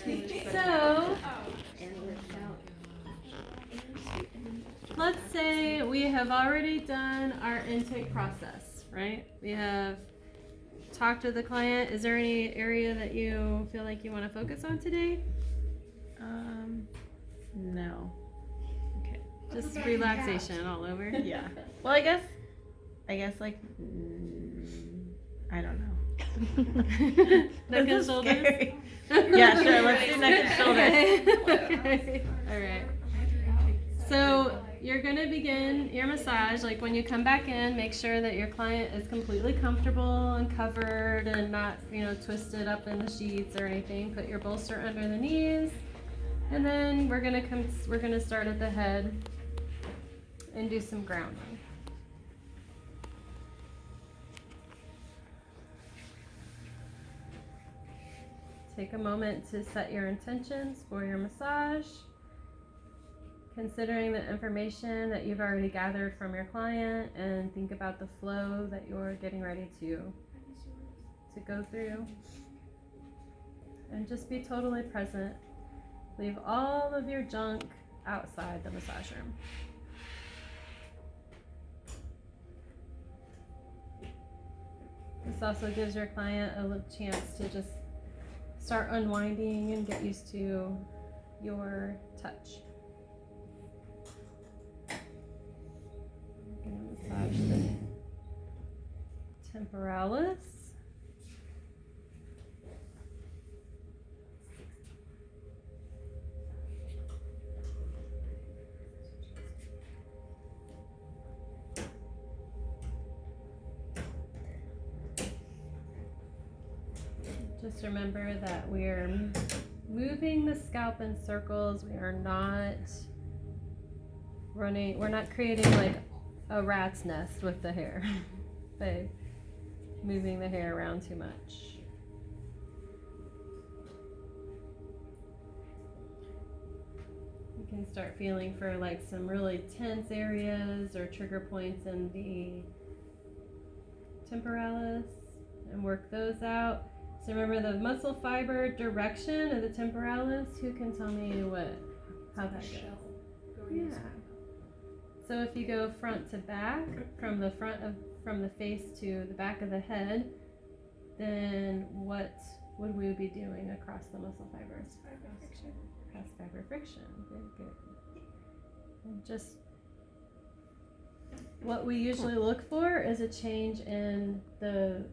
So, let's say we have already done our intake process, right? We have talked to the client. Is there any area that you feel like you want to focus on today? No. Okay. Just relaxation all over? Yeah. Well, I guess like, I don't know. Neck and shoulders? Scary. Yeah, sure. Let's do neck and shoulders. Okay. All right. So you're going to begin your massage. Like when you come back in, make sure that your client is completely comfortable and covered and not, twisted up in the sheets or anything. Put your bolster under the knees. And then we're going to start at the head and do some grounding. Take a moment to set your intentions for your massage, considering the information that you've already gathered from your client, and think about the flow that you're getting ready to go through. And just be totally present. Leave all of your junk outside the massage room. This also gives your client a little chance to just start unwinding and get used to your touch. I'm going to massage the temporalis. Just remember that we're moving the scalp in circles. We are not we're not creating like a rat's nest with the hair by moving the hair around too much. You can start feeling for like some really tense areas or trigger points in the temporalis and work those out. So remember the muscle fiber direction of the temporalis. Who can tell me how that goes? Yeah. So if you go front to back, from the face to the back of the head, then what would we be doing across the muscle fibers? Cross fiber friction. Very good. And just what we usually look for is a change in the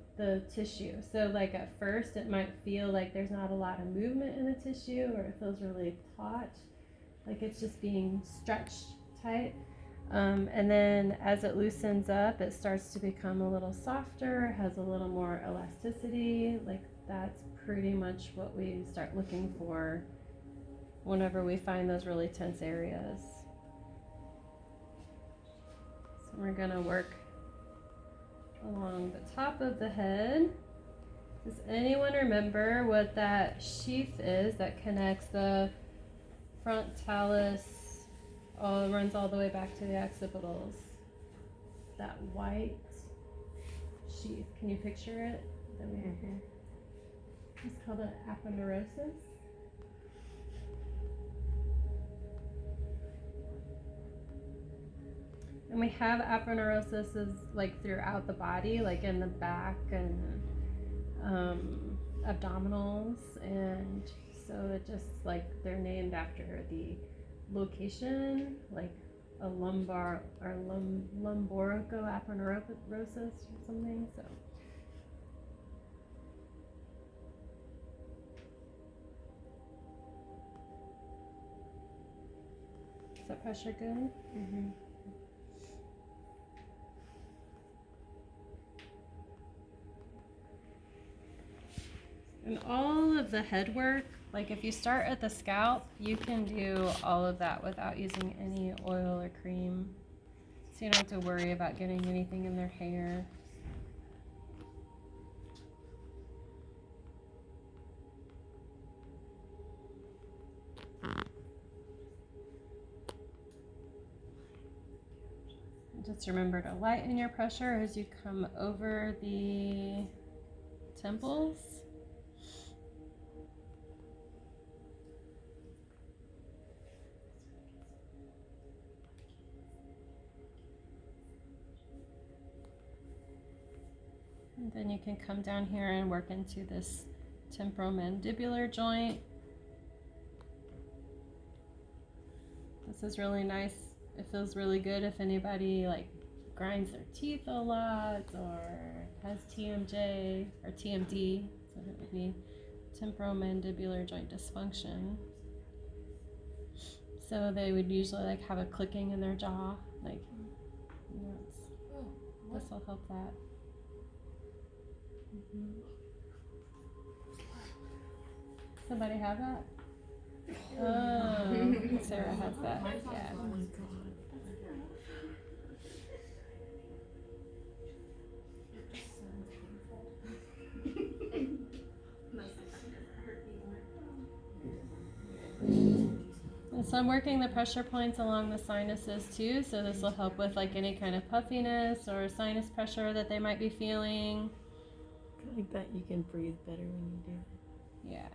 tissue. So like at first it might feel like there's not a lot of movement in the tissue, or it feels really taut, like it's just being stretched tight. And then as it loosens up, it starts to become a little softer, has a little more elasticity. Like that's pretty much what we start looking for whenever we find those really tense areas. So we're going to work along the top of the head. Does anyone remember what that sheath is that connects the frontalis, runs all the way back to the occipitals? That white sheath. Can you picture it? It's called an aponeurosis. And we have aponeurosis like throughout the body, like in the back and abdominals, and so it just like they're named after the location, like a lumbar or lumboricoaponeurosis or something. So is that pressure good? Mm-hmm. And all of the head work, like if you start at the scalp, you can do all of that without using any oil or cream. So you don't have to worry about getting anything in their hair. Just remember to lighten your pressure as you come over the temples. Then you can come down here and work into this temporomandibular joint. This is really nice. It feels really good if anybody like grinds their teeth a lot or has TMJ or TMD, so that would be temporomandibular joint dysfunction. So they would usually like have a clicking in their jaw, like, you know, this will help that. Somebody have that? Oh, Sarah has that. Yeah. Oh my god. And so I'm working the pressure points along the sinuses too, so this will help with like any kind of puffiness or sinus pressure that they might be feeling. I feel like that you can breathe better when you do that. Yeah.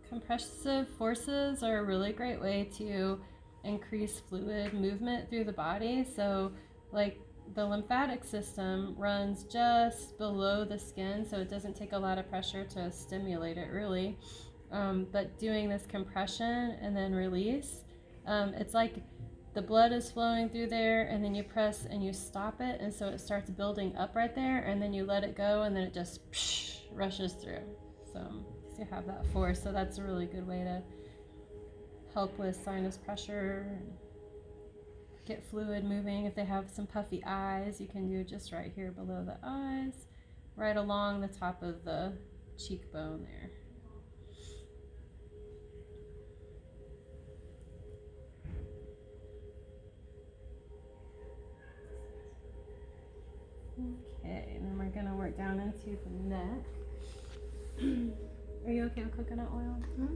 Compressive forces are a really great way to increase fluid movement through the body. So like the lymphatic system runs just below the skin, so it doesn't take a lot of pressure to stimulate it really. But doing this compression and then release, it's like the blood is flowing through there and then you press and you stop it, and so it starts building up right there, and then you let it go and then it just rushes through. So you have that force, so that's a really good way to help with sinus pressure, get fluid moving. If they have some puffy eyes, you can do it just right here below the eyes, right along the top of the cheekbone there. Okay, and then we're gonna work down into the neck. Are you okay with coconut oil? Mm-hmm.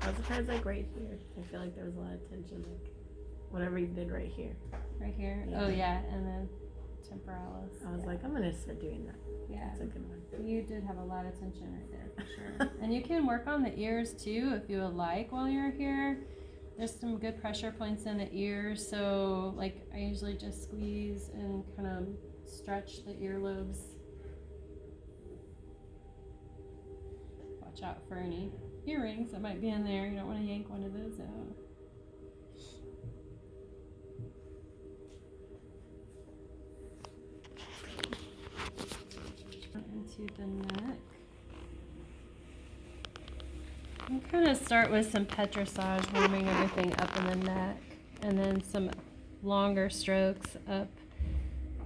I was surprised, like right here. I feel like there was a lot of tension, like whatever you did right here. Right here? Yeah. Oh yeah, and then temporalis. I was like, I'm gonna start doing that. Yeah. That's a good one. You did have a lot of tension right there for sure. And you can work on the ears too if you would like while you're here. There's some good pressure points in the ears, so like I usually just squeeze and kind of stretch the earlobes. Watch out for any earrings that might be in there. You don't want to yank one of those out. Into the neck. I'm kind of start with some petrissage, warming everything up in the neck, and then some longer strokes up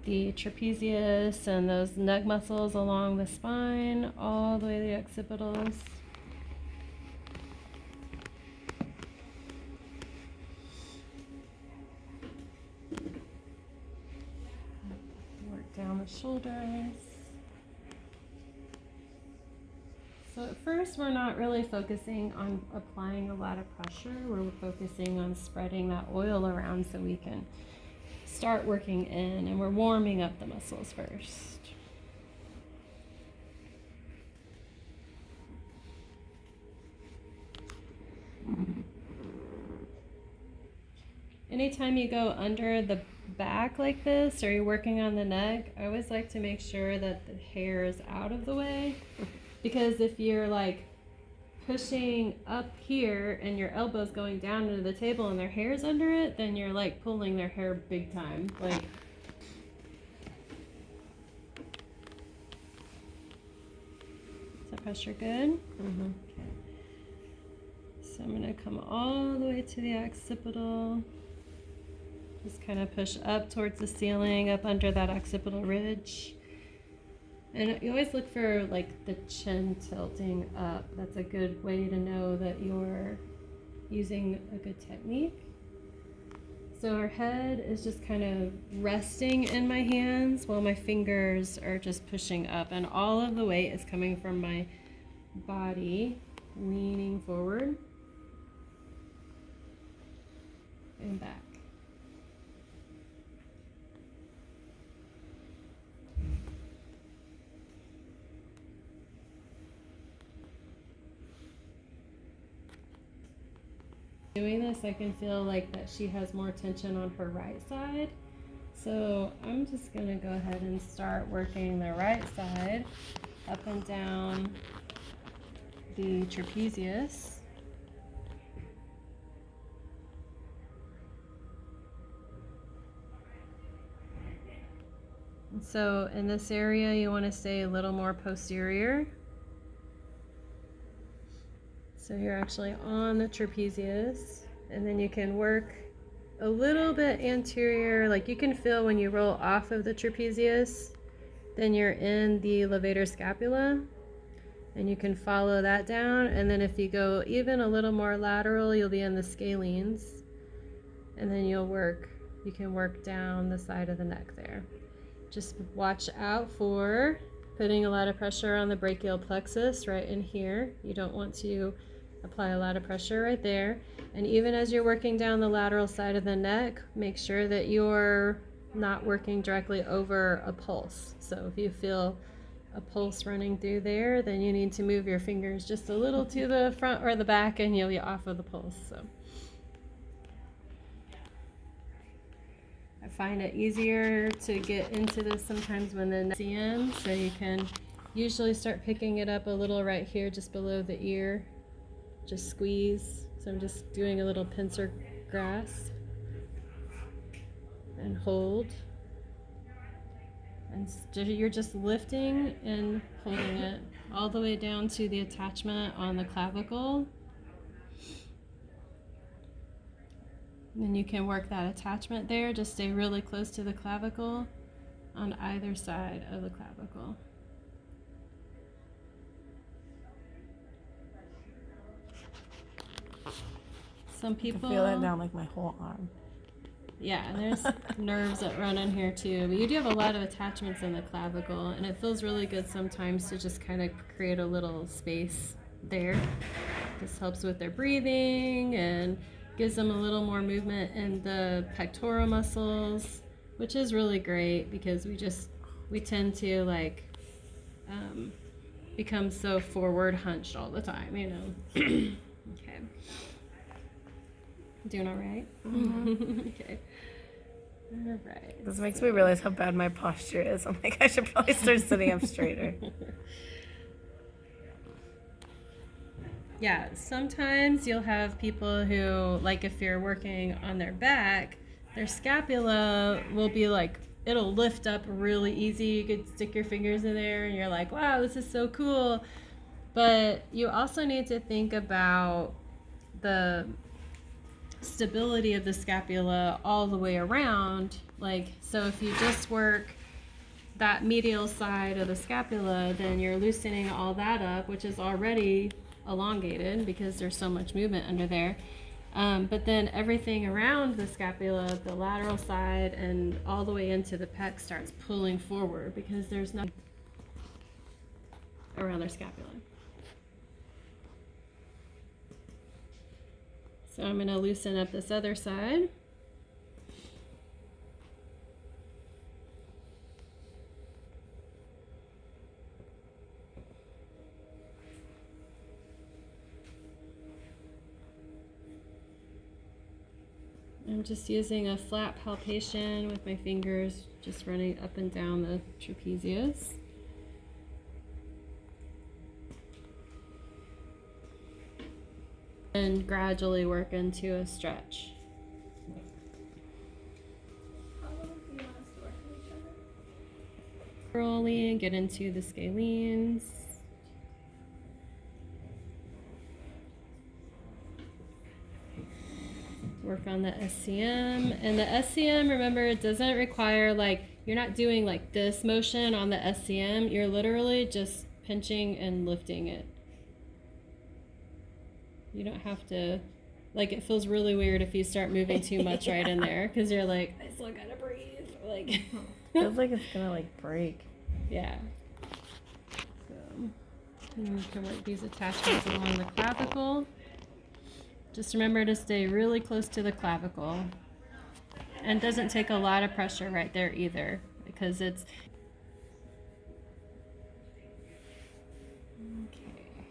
the trapezius and those neck muscles along the spine, all the way to the occipitals. Work down the shoulders. So at first we're not really focusing on applying a lot of pressure. We're focusing on spreading that oil around so we can start working in, and we're warming up the muscles first. Anytime you go under the back like this or you're working on the neck, I always like to make sure that the hair is out of the way, because if you're like pushing up here and your elbow's going down into the table and their hair's under it, then you're like pulling their hair big time. Like, is that pressure good? Mm-hmm. Okay. So I'm gonna come all the way to the occipital. Just kind of push up towards the ceiling, up under that occipital ridge. And you always look for like the chin tilting up. That's a good way to know that you're using a good technique. So our head is just kind of resting in my hands while my fingers are just pushing up, and all of the weight is coming from my body, leaning forward and back. Doing this, I can feel like that she has more tension on her right side. So I'm just gonna go ahead and start working the right side up and down the trapezius. So in this area, you want to stay a little more posterior. So you're actually on the trapezius, and then you can work a little bit anterior. Like you can feel when you roll off of the trapezius, then you're in the levator scapula, and you can follow that down. And then if you go even a little more lateral, you'll be in the scalenes, and then you can work down the side of the neck there. Just watch out for putting a lot of pressure on the brachial plexus right in here. You don't want to apply a lot of pressure right there. And even as you're working down the lateral side of the neck, make sure that you're not working directly over a pulse. So if you feel a pulse running through there, then you need to move your fingers just a little to the front or the back and you'll be off of the pulse. So I find it easier to get into this sometimes when the CM, so you can usually start picking it up a little right here just below the ear. Just squeeze. So I'm just doing a little pincer grasp and hold. And you're just lifting and holding it all the way down to the attachment on the clavicle. And then you can work that attachment there. Just stay really close to the clavicle on either side of the clavicle. Some people I feel that down like my whole arm. Yeah, and there's nerves that run in here too. But you do have a lot of attachments in the clavicle, and it feels really good sometimes to just kind of create a little space there. This helps with their breathing and gives them a little more movement in the pectoral muscles, which is really great because we tend to like become so forward hunched all the time, you know. Okay. Doing all right? Mm-hmm. Okay. All right. This makes me realize how bad my posture is. I'm like, I should probably start sitting up straighter. Yeah, sometimes you'll have people who, like if you're working on their back, their scapula will be like, it'll lift up really easy. You could stick your fingers in there and you're like, wow, this is so cool. But you also need to think about the stability of the scapula all the way around. Like, so if you just work that medial side of the scapula, then you're loosening all that up, which is already elongated because there's so much movement under there. But then everything around the scapula, the lateral side and all the way into the pec starts pulling forward because there's nothing around their scapula. So I'm going to loosen up this other side. I'm just using a flat palpation with my fingers, just running up and down the trapezius. And gradually work into a stretch. How long do you want us to work on each other? Slowly get into the scalenes. Work on the SCM. And the SCM, remember, it doesn't require, like, you're not doing like this motion on the SCM. You're literally just pinching and lifting it. You don't have to, like, it feels really weird if you start moving too much right in there because you're like, I still gotta breathe. Like, Feels like it's gonna like break. yeah. So, and you can work these attachments along the clavicle. Just remember to stay really close to the clavicle. And doesn't take a lot of pressure right there either because it's okay.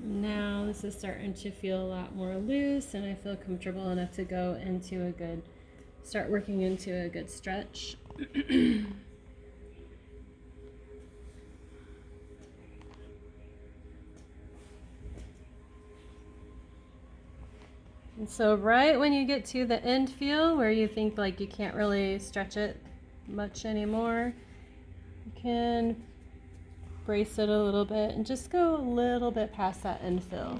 Now this is starting to feel a lot more loose, and I feel comfortable enough to go into start working into a good stretch. And so right when you get to the end feel where you think like you can't really stretch it much anymore, you can brace it a little bit and just go a little bit past that end feel.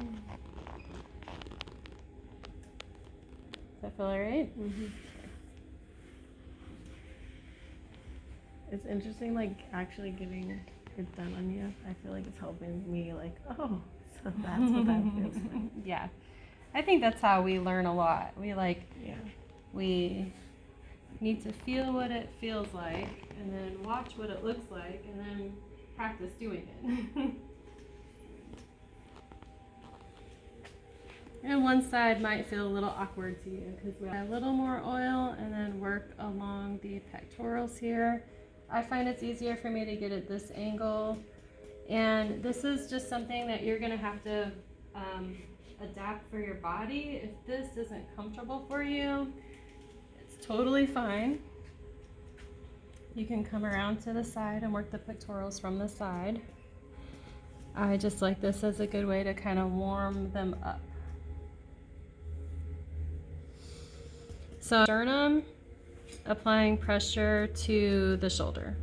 Does that feel all right? Mm-hmm. It's interesting, like actually getting it done on you. I feel like it's helping me, like, oh, so that's what that feels like. Yeah. I think that's how we learn a lot. We we need to feel what it feels like and then watch what it looks like and then practice doing it. And one side might feel a little awkward to you because we have a little more oil and then work along the pectorals here. I find it's easier for me to get at this angle, and this is just something that you're going to have to adapt for your body. If this isn't comfortable for you, it's totally fine. You can come around to the side and work the pectorals from the side. I just like this as a good way to kind of warm them up. So sternum, applying pressure to the shoulder.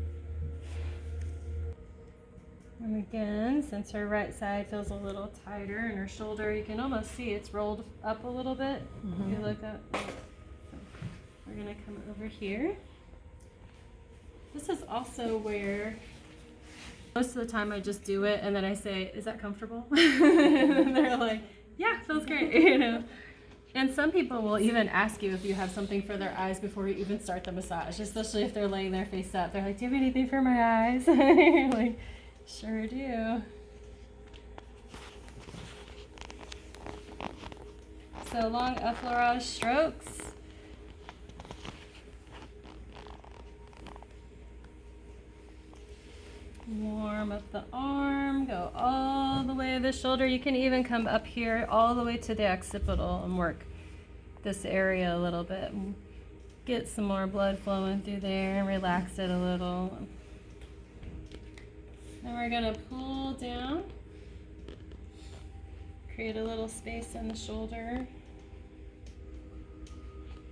And again, since her right side feels a little tighter in her shoulder, you can almost see it's rolled up a little bit. Mm-hmm. If you look up, we're gonna come over here. This is also where most of the time I just do it and then I say, is that comfortable? And they're like, yeah, feels great, you know. And some people will even ask you if you have something for their eyes before you even start the massage, especially if they're laying their face up. They're like, do you have anything for my eyes? You're like, sure do. So long effleurage strokes. Warm up the arm, go all the way to the shoulder. You can even come up here all the way to the occipital and work this area a little bit. Get some more blood flowing through there and relax it a little. Then we're gonna pull down, create a little space in the shoulder.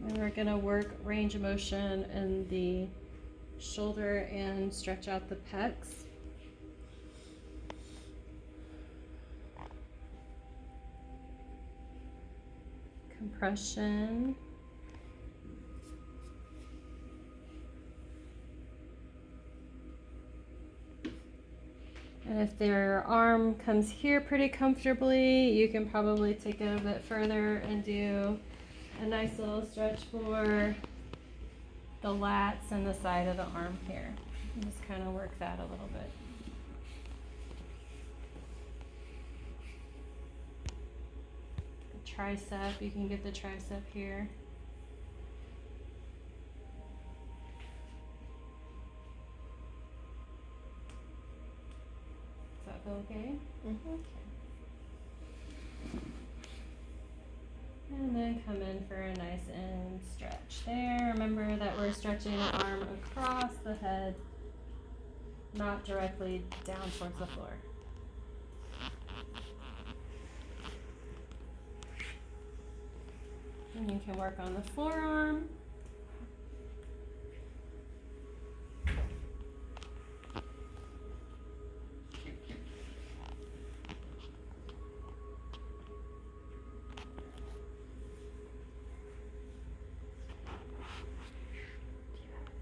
And we're gonna work range of motion in the shoulder and stretch out the pecs. Compression. And if their arm comes here pretty comfortably, you can probably take it a bit further and do a nice little stretch for the lats and the side of the arm here. And just kind of work that a little bit. The tricep, you can get the tricep here. Does that feel okay? Mm-hmm. And then come in for a nice end stretch there. Remember that we're stretching the arm across the head, not directly down towards the floor. And you can work on the forearm.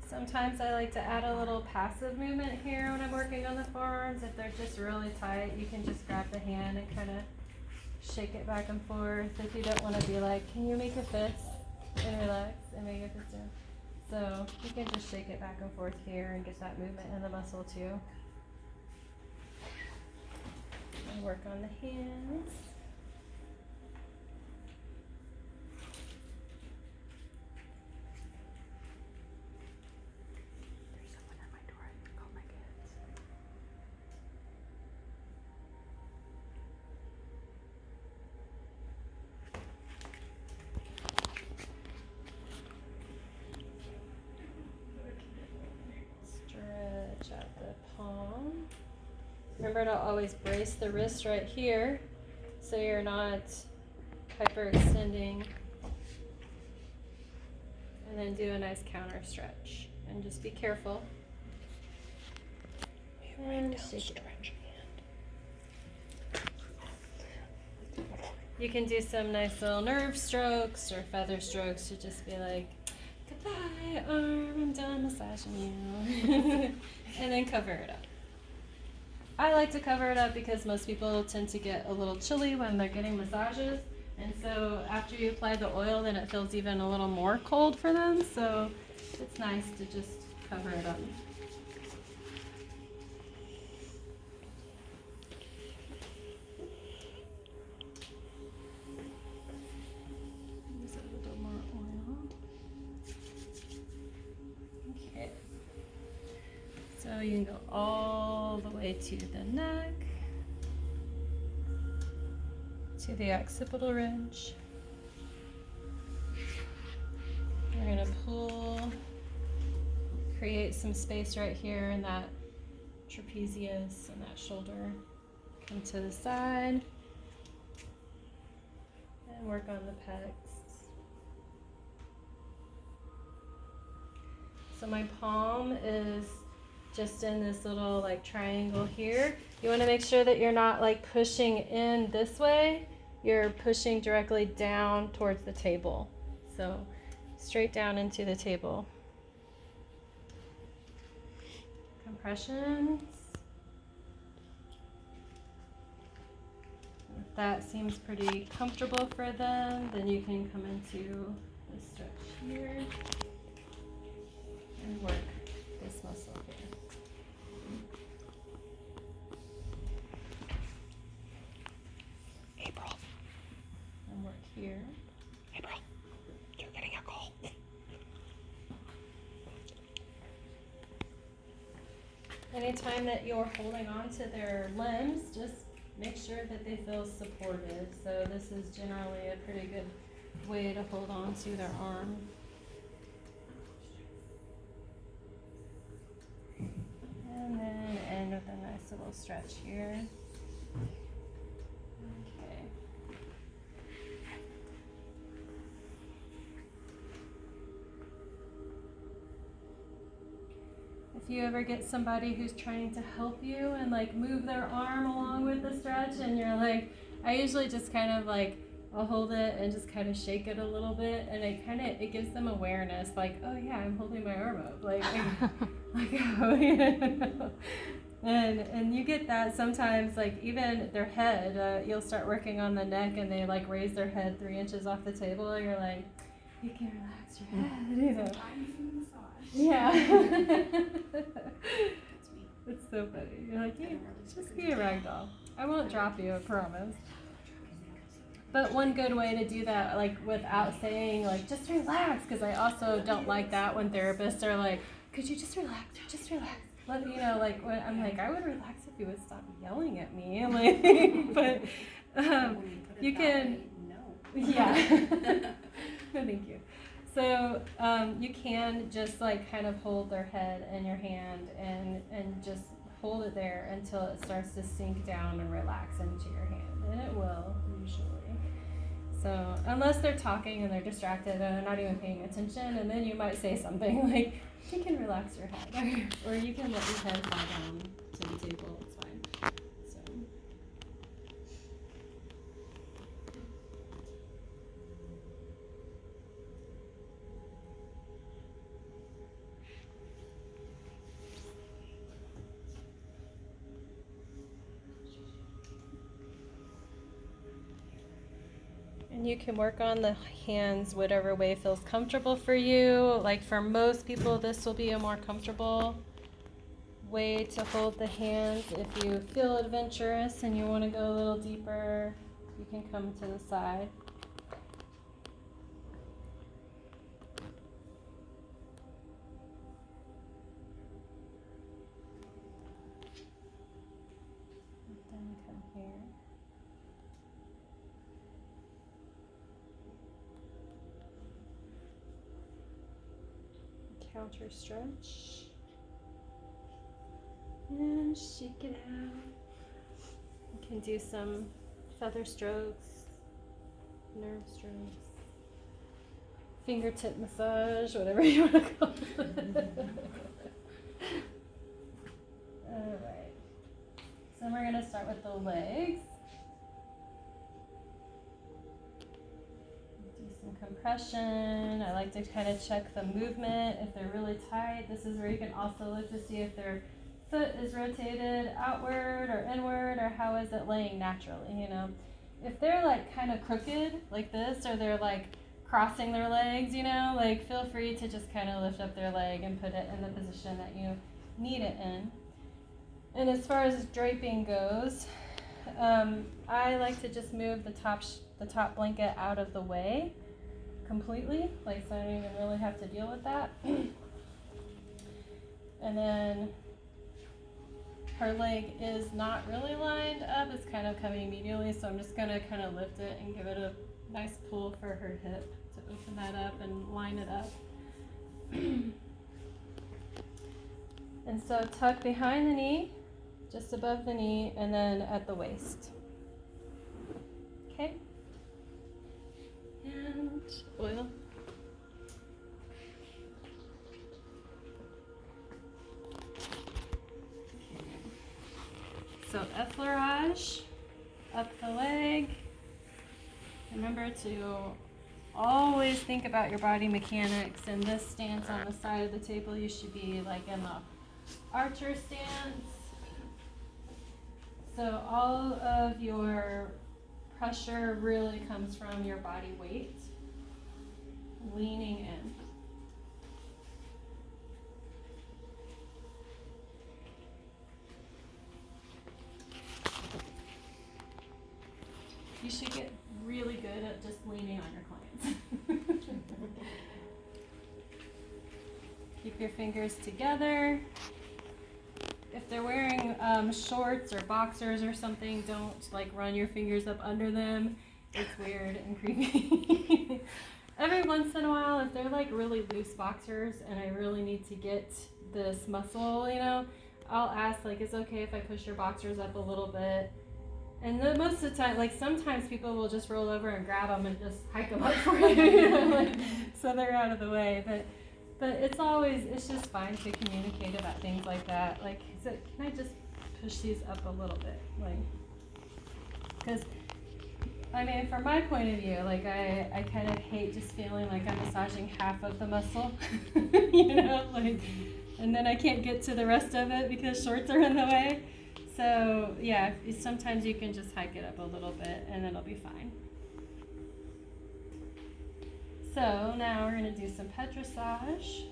Sometimes I like to add a little passive movement here when I'm working on the forearms. If they're just really tight, you can just grab the hand and kind of shake it back and forth. If you don't want to be like, can you make a fist and relax and make a fist down? So you can just shake it back and forth here and get that movement in the muscle too. And work on the hands. down. Remember to always brace the wrist right here so you're not hyperextending. And then do a nice counter stretch. And just be careful. And shake it. You can do some nice little nerve strokes or feather strokes to just be like, goodbye, arm, I'm done massaging you. And then cover it up. I like to cover it up because most people tend to get a little chilly when they're getting massages. And so after you apply the oil, then it feels even a little more cold for them. So it's nice to just cover it up. Use a little more oil. Okay. So you can go all the way to the neck, to the occipital ridge. We're going to pull, create some space right here in that trapezius and that shoulder. Come to the side and work on the pecs. So my palm is just in this little like triangle here. You want to make sure that you're not like pushing in this way. You're pushing directly down towards the table. So straight down into the table. Compressions. If that seems pretty comfortable for them, then you can come into the stretch here and work this muscle here. April. And work here. April, you're getting a call. Anytime that you're holding on to their limbs, just make sure that they feel supported. So this is generally a pretty good way to hold on to their arm. And then end with a nice little stretch here. Okay. If you ever get somebody who's trying to help you and like move their arm along with the stretch and you're like, I usually just kind of like, I'll hold it and just kind of shake it a little bit, and it gives them awareness, like, oh yeah, I'm holding my arm up, like oh yeah. And you get that sometimes, like even their head, you'll start working on the neck and they like raise their head 3 inches off the table, and you're like, you can relax your head, you know. Yeah. It's so funny. You're like, yeah, just be a rag doll. I won't drop you, I promise. But one good way to do that, like without saying like, just relax, because I also don't like that when therapists are like, could you just relax, Let you know, like when I'm like, I would relax if you would stop yelling at me, like, but you can, yeah. Thank you. So you can just like kind of hold their head in your hand and just hold it there until it starts to sink down and relax into your hand, and it will usually. So unless they're talking and they're distracted and they're not even paying attention, and then you might say something like, you can relax your head, or you can let your head fall down to the table, it's fine. So. And you can work on the hands whatever way feels comfortable for you. Like for most people, this will be a more comfortable way to hold the hands. If you feel adventurous and you want to go a little deeper, you can come to the side. Then come here. Counter stretch. And and shake it out. You can do some feather strokes, nerve strokes, fingertip massage, whatever you want to call it. Alright, so we're going to start with the legs. Do some compression. I like to kind of check the movement. If they're really tight, this is where you can also look to see if their foot is rotated outward or inward, or how is it laying naturally, you know. If they're like kind of crooked like this, or they're like crossing their legs, you know, like feel free to just kind of lift up their leg and put it in the position that you need it in. And as far as draping goes, I like to just move the top blanket out of the way completely, like so I don't even really have to deal with that. And then her leg is not really lined up, it's kind of coming medially, so I'm just going to kind of lift it and give it a nice pull for her hip to open that up and line it up. And so tuck behind the knee, just above the knee, and then at the waist. Okay? And oil. So effleurage, up the leg. Remember to always think about your body mechanics. In this stance on the side of the table, you should be like in the archer stance. So all of your pressure really comes from your body weight, leaning in. You should get really good at just leaning on your clients. Keep your fingers together. If they're wearing shorts or boxers or something, don't like run your fingers up under them. It's weird and creepy. Every once in a while, if they're like really loose boxers and I really need to get this muscle, you know, I'll ask like, is it okay if I push your boxers up a little bit? And then most of the time, like sometimes people will just roll over and grab them and just hike them up for you, you know, like, so they're out of the way. But it's just fine to communicate about things like that. Like, can I just push these up a little bit? Like, because, I mean, from my point of view, like I kind of hate just feeling like I'm massaging half of the muscle, you know, like, and then I can't get to the rest of it because shorts are in the way. So yeah, sometimes you can just hike it up a little bit and it'll be fine. So now we're going to do some pet dressage.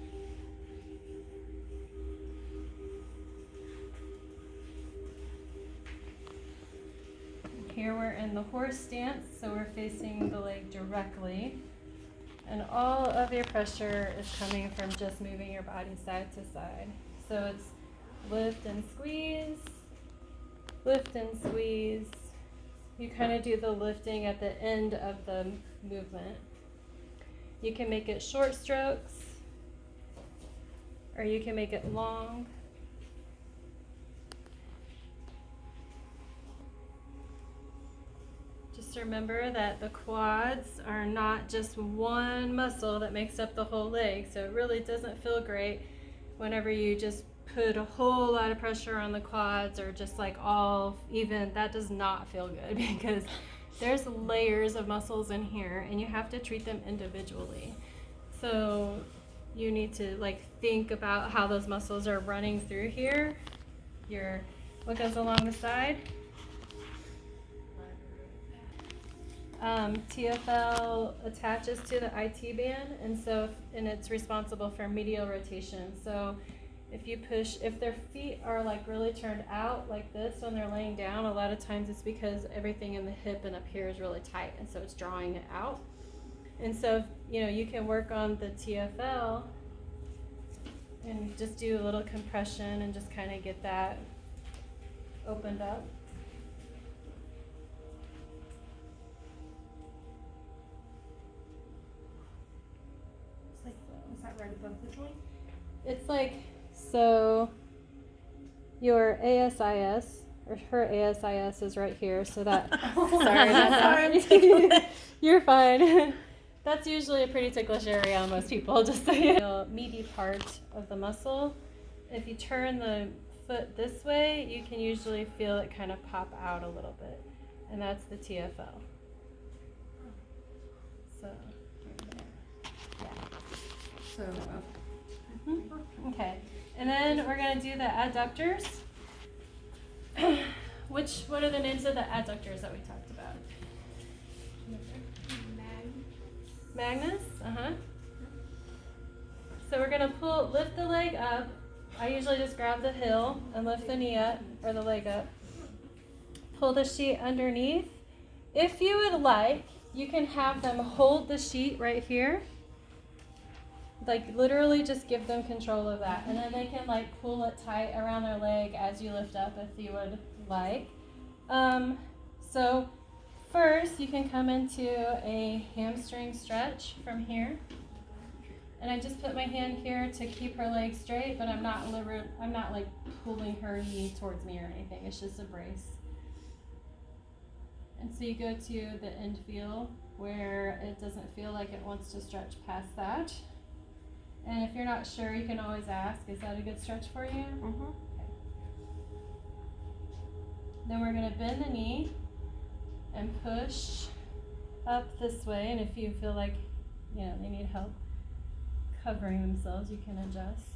Here we're in the horse stance, so we're facing the leg directly. And all of your pressure is coming from just moving your body side to side. So it's lift and squeeze, lift and squeeze. You kind of do the lifting at the end of the movement. You can make it short strokes, or you can make it long. Just remember that the quads are not just one muscle that makes up the whole leg, so it really doesn't feel great whenever you just put a whole lot of pressure on the quads or just like all even. That does not feel good because there's layers of muscles in here and you have to treat them individually. So you need to like think about how those muscles are running through here. What goes along the side? TFL attaches to the IT band, and it's responsible for medial rotation. So if their feet are like really turned out like this when they're laying down, a lot of times it's because everything in the hip and up here is really tight, and so it's drawing it out. And so, you can work on the TFL and just do a little compression and just kind of get that opened up. Is that right above the joint? It's like, so your ASIS, or her ASIS is right here, so that, sorry about that. Sorry. You're fine. That's usually a pretty ticklish area on most people, just so you know. Meaty part of the muscle. If you turn the foot this way, you can usually feel it kind of pop out a little bit, and that's the TFL. So, yeah. So, Okay, and then we're gonna do the adductors. What are the names of the adductors that we talked about? Magnus, So we're gonna lift the leg up. I usually just grab the heel and lift the knee up, or the leg up. Pull the sheet underneath. If you would like, you can have them hold the sheet right here. Like literally just give them control of that. And then they can like pull it tight around their leg as you lift up if you would like. So first you can come into a hamstring stretch from here. And I just put my hand here to keep her leg straight, but I'm not like pulling her knee towards me or anything. It's just a brace. And so you go to the end feel where it doesn't feel like it wants to stretch past that. And if you're not sure, you can always ask, is that a good stretch for you? Mm-hmm. Okay. Then we're going to bend the knee and push up this way. And if you feel like, they need help covering themselves, you can adjust.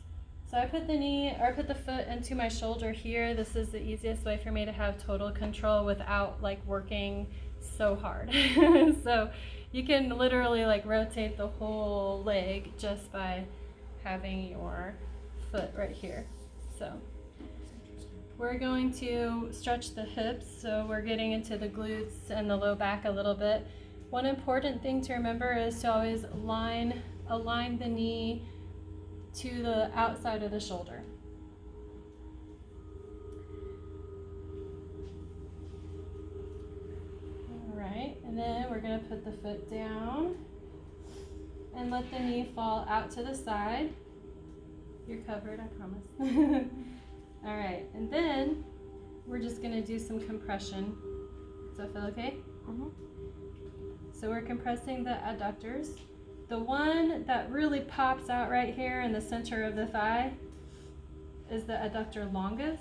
So I put the foot into my shoulder here. This is the easiest way for me to have total control without like working so hard. So you can literally like rotate the whole leg just by having your foot right here. So we're going to stretch the hips, so we're getting into the glutes and the low back a little bit. One important thing to remember is to always align the knee to the outside of the shoulder. All right, and then we're going to put the foot down and let the knee fall out to the side. You're covered, I promise. All right, and then we're just going to do some compression. Does that feel okay? Mm-hmm. So we're compressing the adductors. The one that really pops out right here in the center of the thigh is the adductor longus.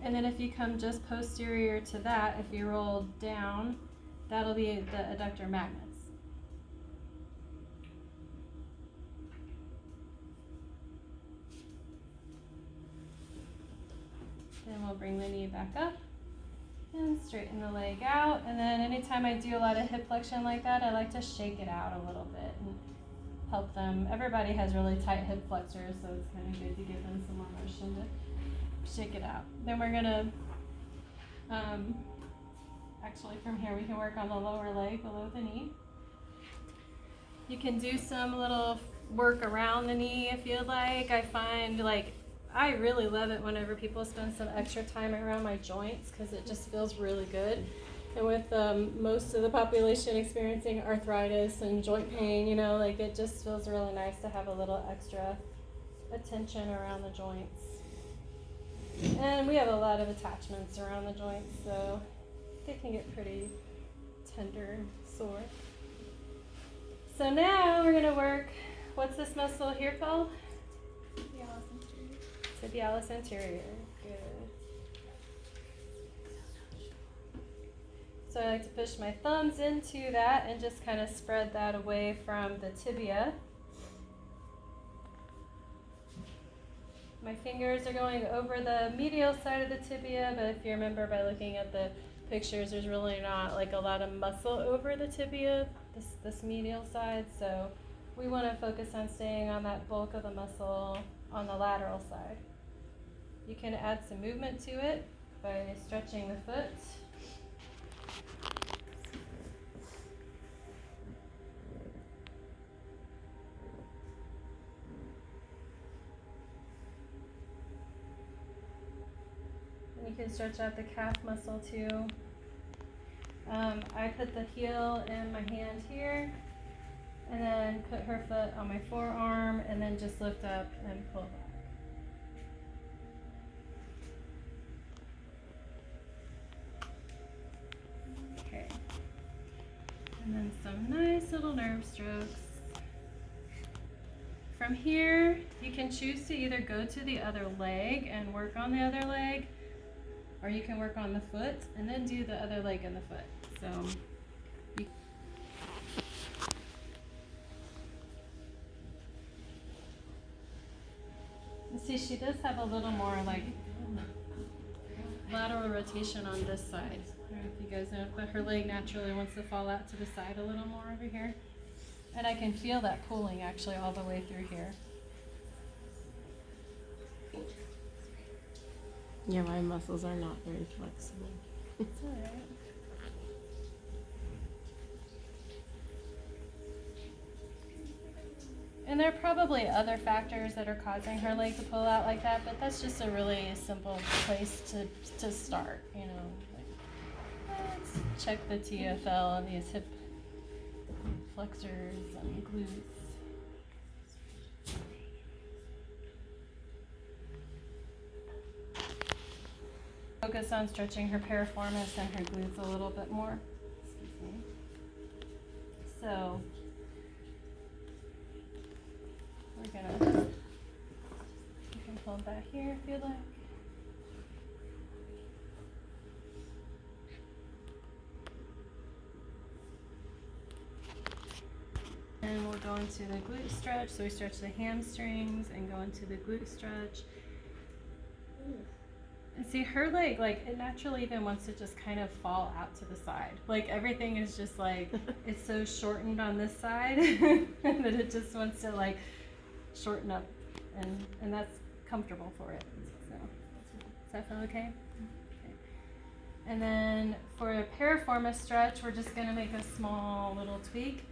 And then if you come just posterior to that, if you roll down, that'll be the adductor magnus. Then we'll bring the knee back up and straighten the leg out. And then anytime I do a lot of hip flexion like that, I like to shake it out a little bit and help them. Everybody has really tight hip flexors, so it's kind of good to give them some more motion to shake it out. Then we're gonna, actually from here we can work on the lower leg below the knee. You can do some little work around the knee if you'd like. I find I really love it whenever people spend some extra time around my joints because it just feels really good. And with most of the population experiencing arthritis and joint pain, it just feels really nice to have a little extra attention around the joints. And we have a lot of attachments around the joints, so they can get pretty tender and sore. So now we're going to work, what's this muscle here called? Tibialis anterior. Good. So I like to push my thumbs into that and just kind of spread that away from the tibia. My fingers are going over the medial side of the tibia, but if you remember by looking at the pictures, there's really not like a lot of muscle over the tibia, this medial side, so we want to focus on staying on that bulk of the muscle on the lateral side. You can add some movement to it by stretching the foot. And you can stretch out the calf muscle too. I put the heel in my hand here and then put her foot on my forearm and then just lift up and pull back. And some nice little nerve strokes. From here, you can choose to either go to the other leg and work on the other leg, or you can work on the foot and then do the other leg and the foot. So, you see, she does have a little more like lateral rotation on this side. I don't know if you guys know, but her leg naturally wants to fall out to the side a little more over here. And I can feel that pulling actually all the way through here. Yeah, my muscles are not very flexible. It's alright. And there are probably other factors that are causing her leg to pull out like that, but that's just a really simple place to start, you know. Like, let's check the TFL on these hip flexors and glutes. Focus on stretching her piriformis and her glutes a little bit more. Excuse me. So we're gonna, you can hold that here if you'd like. And we'll go into the glute stretch. So we stretch the hamstrings and go into the glute stretch. And see, her leg, like, it naturally even wants to just kind of fall out to the side. Like, everything is just like, it's so shortened on this side that it just wants to, like, shorten up. And that's comfortable for it. So, does that feel okay? Okay. And then for a piriformis stretch, we're just going to make a small little tweak.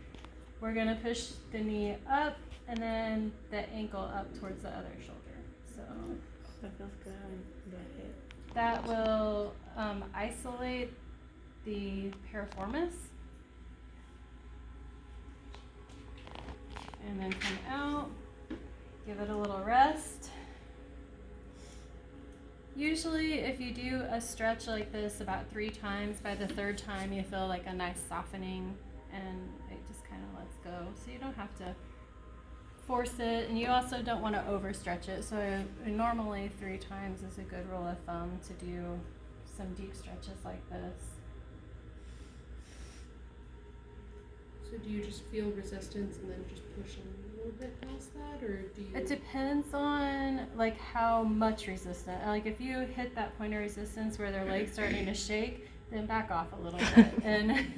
We're going to push the knee up and then the ankle up towards the other shoulder. So That feels good on the hip. that will isolate the piriformis. And then come out, give it a little rest. Usually if you do a stretch like this about 3 times, by the 3rd time you feel like a nice softening and it just kind of lets go. So you don't have to force it, and you also don't want to overstretch it. So normally 3 times is a good rule of thumb to do some deep stretches like this. So do you just feel resistance and then just push a little bit past that, or do you? It depends on like how much resistance. Like if you hit that point of resistance where their leg's starting to shake, then back off a little bit. And